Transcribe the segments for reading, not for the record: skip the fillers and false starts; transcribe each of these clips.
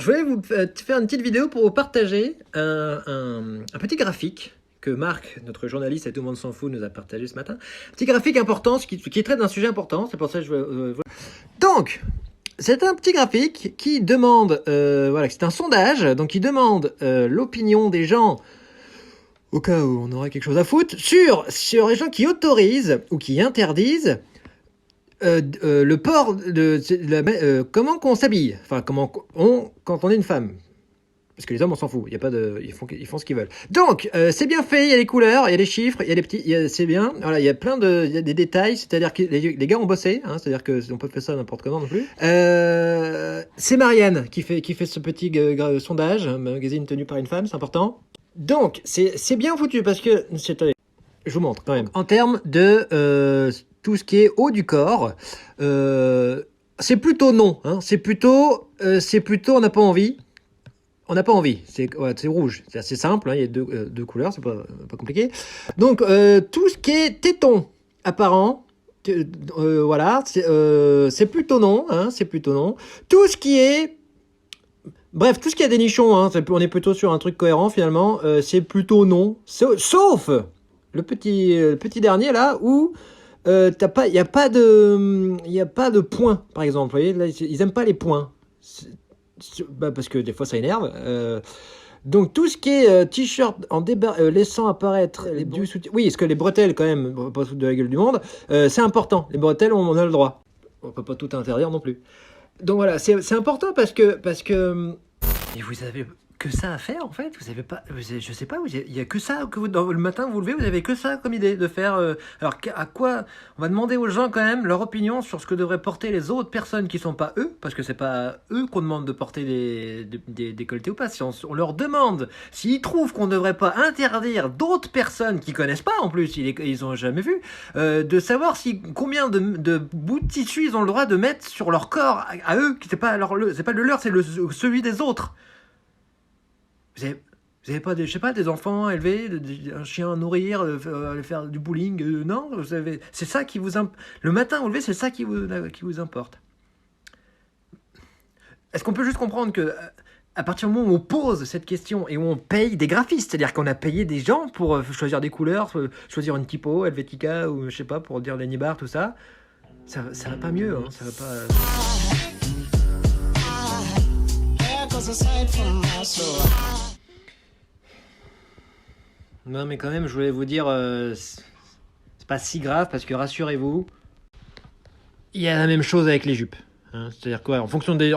je voulais vous faire une petite vidéo pour vous partager un petit graphique que Marc, notre journaliste et tout le monde s'en fout, nous a partagé ce matin. Petit graphique important, qui traite d'un sujet important, c'est pour ça que je veux... Donc, c'est un petit graphique qui demande, voilà, c'est un sondage, donc qui demande l'opinion des gens, au cas où on aurait quelque chose à foutre, sur les gens qui autorisent ou qui interdisent le port comment qu'on s'habille, enfin quand on est une femme. Parce que les hommes, on s'en fout. Il y a pas de, ils font ce qu'ils veulent. Donc, c'est bien fait. Il y a les couleurs, il y a les chiffres, il y a les petits, c'est bien. Voilà, il y a plein de, il y a des détails. C'est-à-dire que les gars ont bossé. Hein, c'est-à-dire que on peut faire ça n'importe comment non plus. C'est Marianne qui fait ce petit sondage, un magazine tenu par une femme, c'est important. Donc, c'est bien foutu parce que je vous montre quand même. En termes de tout ce qui est haut du corps, c'est plutôt non. Hein, c'est plutôt, on n'a pas envie. On n'a pas envie, c'est rouge, c'est assez simple, hein, il y a deux couleurs, c'est pas compliqué. Donc tout ce qui est téton apparent, voilà, c'est plutôt non, hein, c'est plutôt non. Tout ce qui est, bref, tout ce qui a des nichons, hein, on est plutôt sur un truc cohérent finalement, c'est plutôt non, sauf le petit dernier là où il n'y a pas de points, par exemple, vous voyez, là, ils aiment pas les points. Parce que des fois ça énerve. Donc tout ce qui est t-shirt en laissant apparaître du soutien. Oui, parce que les bretelles quand même, on va pas foutre de la gueule du monde, c'est important. Les bretelles, on a le droit. On peut pas tout interdire non plus. Donc voilà, c'est important parce que. Et vous avez que ça à faire en fait. Vous avez pas, je sais pas, il y a que ça que le matin vous levez, vous avez que ça comme idée de faire. Alors à quoi on va demander aux gens quand même leur opinion sur ce que devraient porter les autres personnes qui sont pas eux, parce que c'est pas eux qu'on demande de porter des décolletés ou pas. Si on leur demande s'ils trouvent qu'on devrait pas interdire d'autres personnes qui connaissent pas en plus, ils ont jamais vu, de savoir combien de bouts de tissu ils ont le droit de mettre sur leur corps à eux, qui c'est pas le leur, c'est celui des autres. Vous avez pas des, je sais pas, des enfants à élever, un chien à nourrir, aller faire du bowling, non, c'est ça qui vous le matin vous levez, c'est ça qui vous importe. Est-ce qu'on peut juste comprendre que à partir du moment où on pose cette question et où on paye des graphistes, c'est-à-dire qu'on a payé des gens pour choisir des couleurs, choisir une typo, Helvetica ou je sais pas, pour dire Lenny Bar, tout ça, ça va pas mieux, hein, ça va pas. Non mais quand même je voulais vous dire c'est pas si grave parce que rassurez-vous, il y a la même chose avec les jupes, hein. C'est-à-dire quoi, en fonction des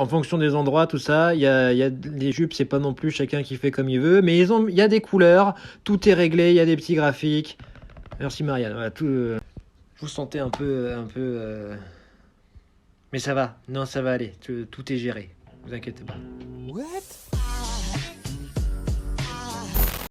endroits, tout ça, il y a les jupes, c'est pas non plus chacun qui fait comme il veut, mais il y a des couleurs, tout est réglé, il y a des petits graphiques. Merci Marianne, voilà, tout je vous sentais un peu mais ça va, non ça va aller, tout est géré, vous inquiétez pas. What?